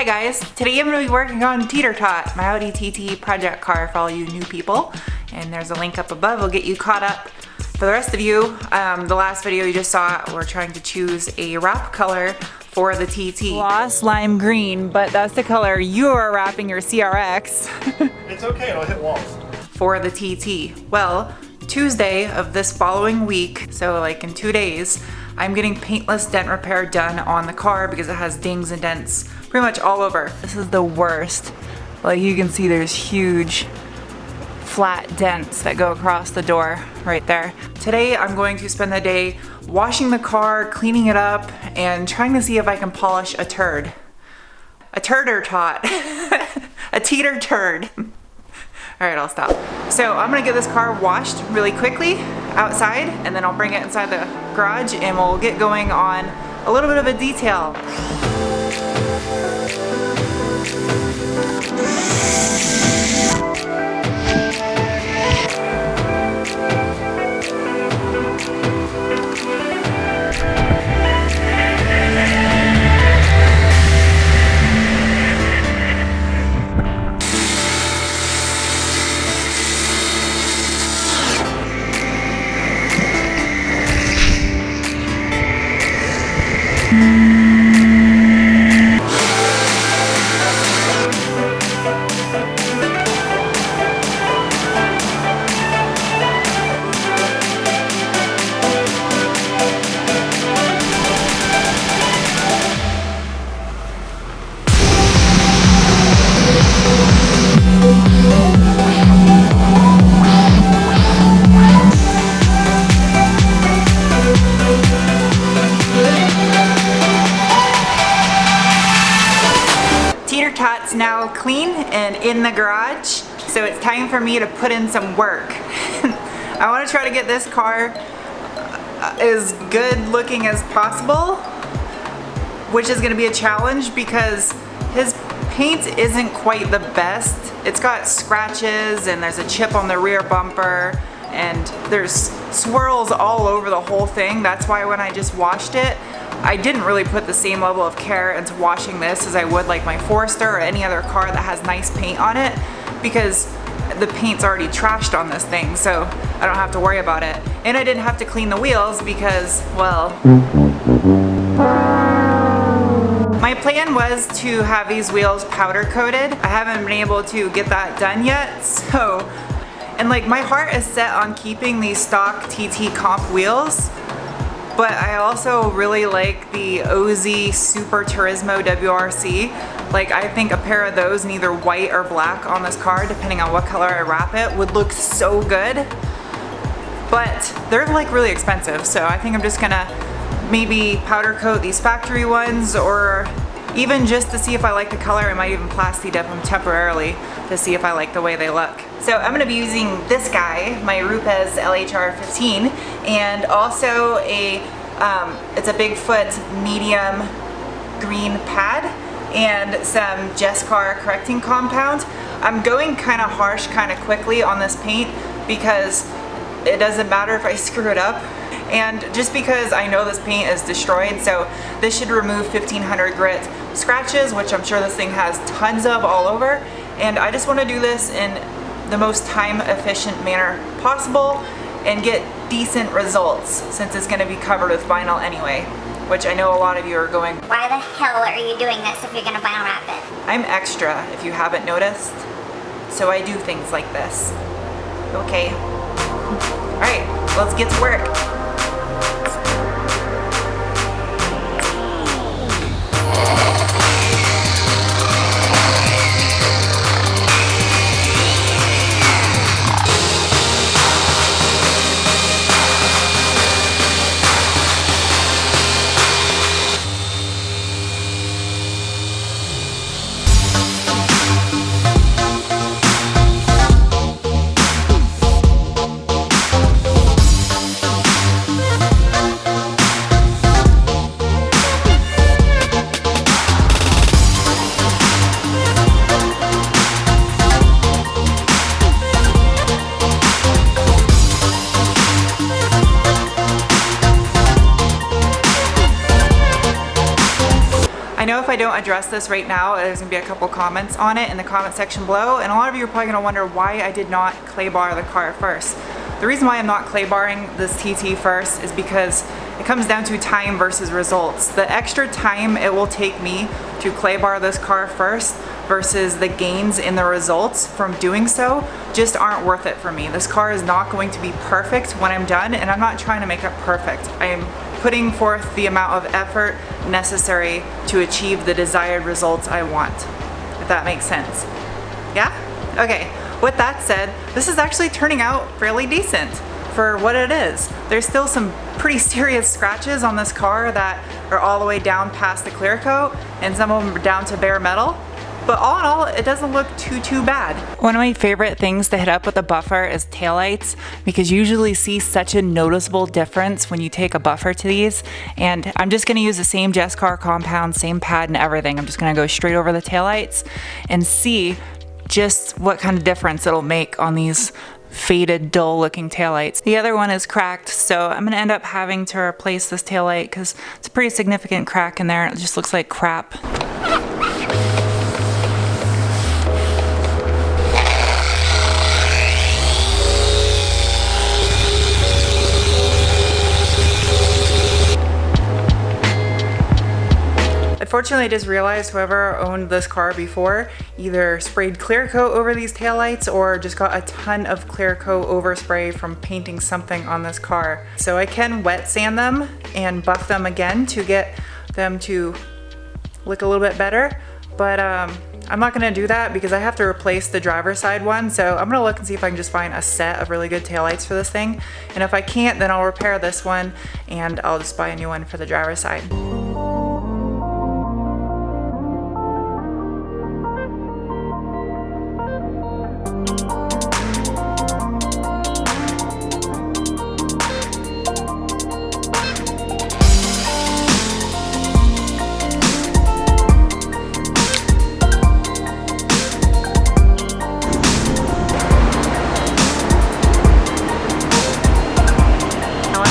Hi guys, today I'm going to be working on Teeter Tot, my Audi TT project car for all you new people. And there's a link up above, it'll get you caught up. For the rest of you, the last video you just saw, we're trying to choose a wrap color for the TT. Gloss lime green, but that's the color you are wrapping your CRX. It's okay, it'll hit walls. For the TT. Well, Tuesday of this following week, so like in 2 days, I'm getting paintless dent repair done on the car because it has dings and dents pretty much all over. This is the worst. Like you can see there's huge flat dents that go across the door right there. Today I'm going to spend the day washing the car, cleaning it up, and trying to see if I can polish a turd. A turder tot. A teeter turd. Alright, I'll stop. So I'm gonna get this car washed really quickly outside, and then I'll bring it inside the garage and we'll get going on a little bit of a detail. Tot's now clean and in the garage, so it's time for me to put in some work. I want to try to get this car as good looking as possible, which is going to be a challenge because his paint isn't quite the best. It's got scratches and there's a chip on the rear bumper and there's swirls all over the whole thing. That's why when I just washed it, I didn't really put the same level of care into washing this as I would like my Forester or any other car that has nice paint on it, because the paint's already trashed on this thing, so I don't have to worry about it. And I didn't have to clean the wheels because, well, my plan was to have these wheels powder coated. I haven't been able to get that done yet, so, and like my heart is set on keeping these stock TT comp wheels. But I also really like the OZ Super Turismo WRC. Like I think a pair of those in either white or black on this car, depending on what color I wrap it, would look so good. But they're like really expensive, so I think I'm just gonna maybe powder coat these factory ones, or even just to see if I like the color, I might even plasti dip them temporarily to see if I like the way they look. So I'm gonna be using this guy, my Rupes LHR 15, and also it's a Bigfoot medium green pad and some Jescar correcting compound. I'm going kind of harsh, kind of quickly on this paint because it doesn't matter if I screw it up. And just because I know this paint is destroyed, so this should remove 1500 grit scratches, which I'm sure this thing has tons of all over. And I just want to do this in the most time efficient manner possible and get decent results, since it's going to be covered with vinyl anyway, which I know a lot of you are going, why the hell are you doing this if you're going to vinyl wrap it? I'm extra if you haven't noticed, so I do things like this. Okay. Alright, let's get to work. I don't address this right now, there's gonna be a couple comments on it in the comment section below, and a lot of you are probably gonna wonder why I did not clay bar the car first. The reason why I'm not clay barring this TT first is because it comes down to time versus results. The extra time it will take me to clay bar this car first versus the gains in the results from doing so just aren't worth it for me. This car is not going to be perfect when I'm done, and I'm not trying to make it perfect. I am putting forth the amount of effort necessary to achieve the desired results I want, if that makes sense. Yeah? Okay. With that said, this is actually turning out fairly decent for what it is. There's still some pretty serious scratches on this car that are all the way down past the clear coat, and some of them are down to bare metal. But all in all, it doesn't look too bad. One of my favorite things to hit up with a buffer is taillights, because you usually see such a noticeable difference when you take a buffer to these. And I'm just gonna use the same Jescar compound, same pad and everything. I'm just gonna go straight over the taillights and see just what kind of difference it'll make on these faded, dull looking taillights. The other one is cracked, so I'm gonna end up having to replace this taillight because it's a pretty significant crack in there. It just looks like crap. Unfortunately, I just realized whoever owned this car before either sprayed clear coat over these taillights or just got a ton of clear coat overspray from painting something on this car. So I can wet sand them and buff them again to get them to look a little bit better, but I'm not gonna do that because I have to replace the driver's side one. So I'm gonna look and see if I can just find a set of really good taillights for this thing. And if I can't, then I'll repair this one and I'll just buy a new one for the driver's side.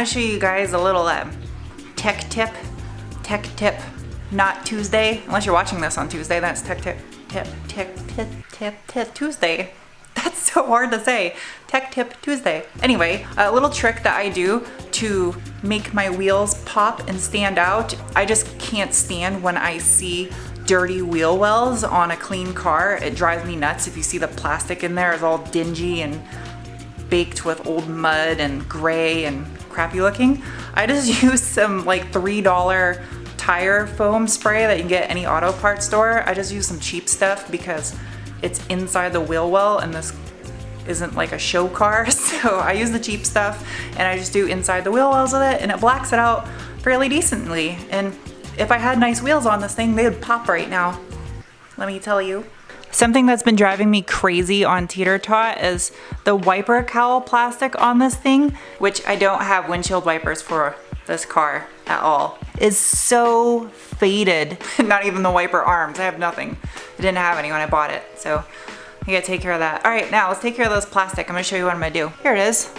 Show you guys a little tech tip, not Tuesday. Unless you're watching this on Tuesday, that's tech tip Tuesday. That's so hard to say. Tech tip Tuesday. Anyway, a little trick that I do to make my wheels pop and stand out. I just can't stand when I see dirty wheel wells on a clean car. It drives me nuts. If you see the plastic in there is all dingy and baked with old mud and gray and crappy looking. I just use some like $3 tire foam spray that you can get any auto parts store. I just use some cheap stuff because it's inside the wheel well and this isn't like a show car. So I use the cheap stuff and I just do inside the wheel wells with it, and it blacks it out fairly decently. And if I had nice wheels on this thing, they would pop right now, let me tell you. Something that's been driving me crazy on Teeter Tot is the wiper cowl plastic on this thing, which I don't have windshield wipers for this car at all. Is so faded. Not even the wiper arms, I have nothing. I didn't have any when I bought it, so I gotta take care of that. All right, now let's take care of this plastic. I'm gonna show you what I'm gonna do. Here it is,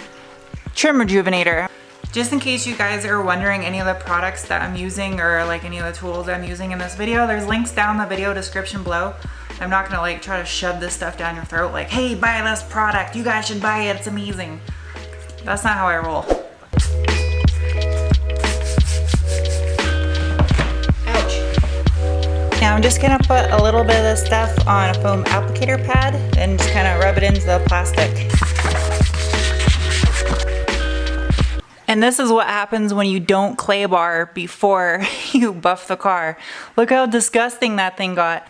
trim rejuvenator. Just in case you guys are wondering any of the products that I'm using or like any of the tools I'm using in this video, there's links down in the video description below. I'm not gonna like try to shove this stuff down your throat like, hey, buy this product, you guys should buy it, it's amazing. That's not how I roll. Ouch. Now I'm just gonna put a little bit of this stuff on a foam applicator pad and just kind of rub it into the plastic. And this is what happens when you don't clay bar before you buff the car. Look how disgusting that thing got.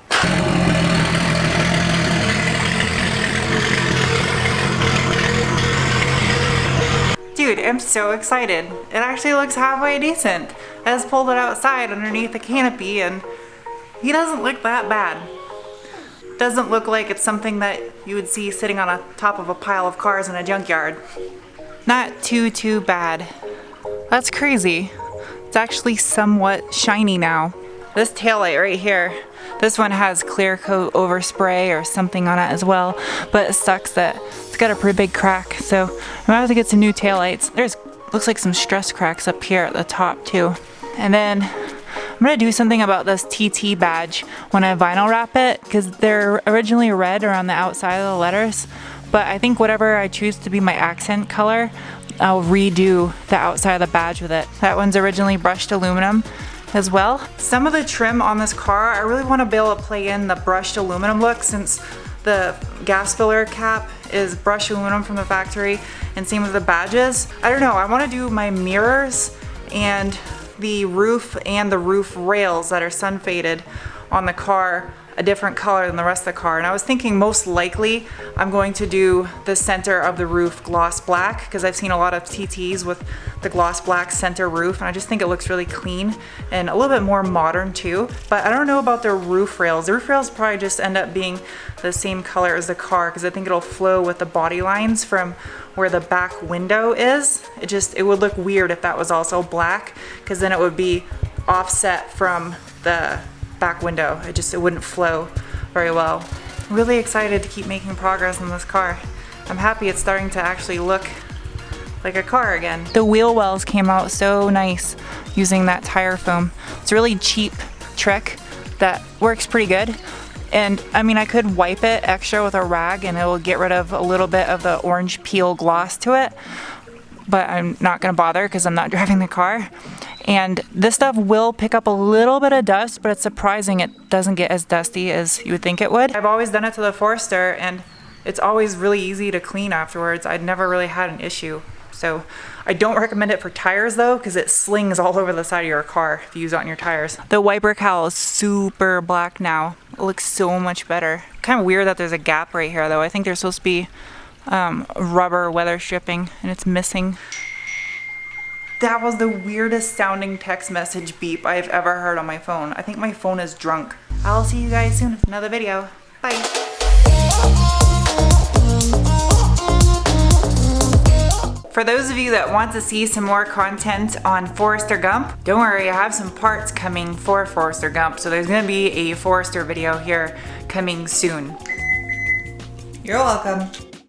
Dude, I'm so excited. It actually looks halfway decent. I just pulled it outside underneath the canopy and he doesn't look that bad. Doesn't look like it's something that you would see sitting on a top of a pile of cars in a junkyard. Not too bad. That's crazy. It's actually somewhat shiny now. This taillight right here, this one has clear coat overspray or something on it as well, but it sucks that it's got a pretty big crack, so I'm gonna have to get some new taillights. There's looks like some stress cracks up here at the top too. And then I'm gonna do something about this TT badge when I vinyl wrap it, because they're originally red around the outside of the letters, but I think whatever I choose to be my accent color, I'll redo the outside of the badge with it. That one's originally brushed aluminum as well. Some of the trim on this car, I really want to be able to play in the brushed aluminum look, since the gas filler cap is brushed aluminum from the factory, and same with the badges. I don't know, I want to do my mirrors and the roof and the roof rails that are sun faded on the car a different color than the rest of the car. And I was thinking most likely I'm going to do the center of the roof gloss black, because I've seen a lot of TTs with the gloss black center roof, and I just think it looks really clean and a little bit more modern too. But I don't know about the roof rails. The roof rails probably just end up being the same color as the car, because I think it'll flow with the body lines from where the back window is. It would look weird if that was also black, because then it would be offset from the back window. It wouldn't flow very well. I'm really excited to keep making progress in this car. I'm happy it's starting to actually look like a car again. The wheel wells came out so nice using that tire foam. It's a really cheap trick that works pretty good. And I mean, I could wipe it extra with a rag and it will get rid of a little bit of the orange peel gloss to it, but I'm not gonna bother because I'm not driving the car. And this stuff will pick up a little bit of dust, but it's surprising it doesn't get as dusty as you would think it would. I've always done it to the Forester and it's always really easy to clean afterwards. I'd never really had an issue. So I don't recommend it for tires though, because it slings all over the side of your car if you use it on your tires. The wiper cowl is super black now. It looks so much better. Kind of weird that there's a gap right here though. I think there's supposed to be rubber weather stripping and it's missing. That was the weirdest sounding text message beep I've ever heard on my phone. I think my phone is drunk. I'll see you guys soon with another video. Bye. For those of you that want to see some more content on Forester Gump, don't worry, I have some parts coming for Forester Gump, so there's gonna be a Forester video here coming soon. You're welcome.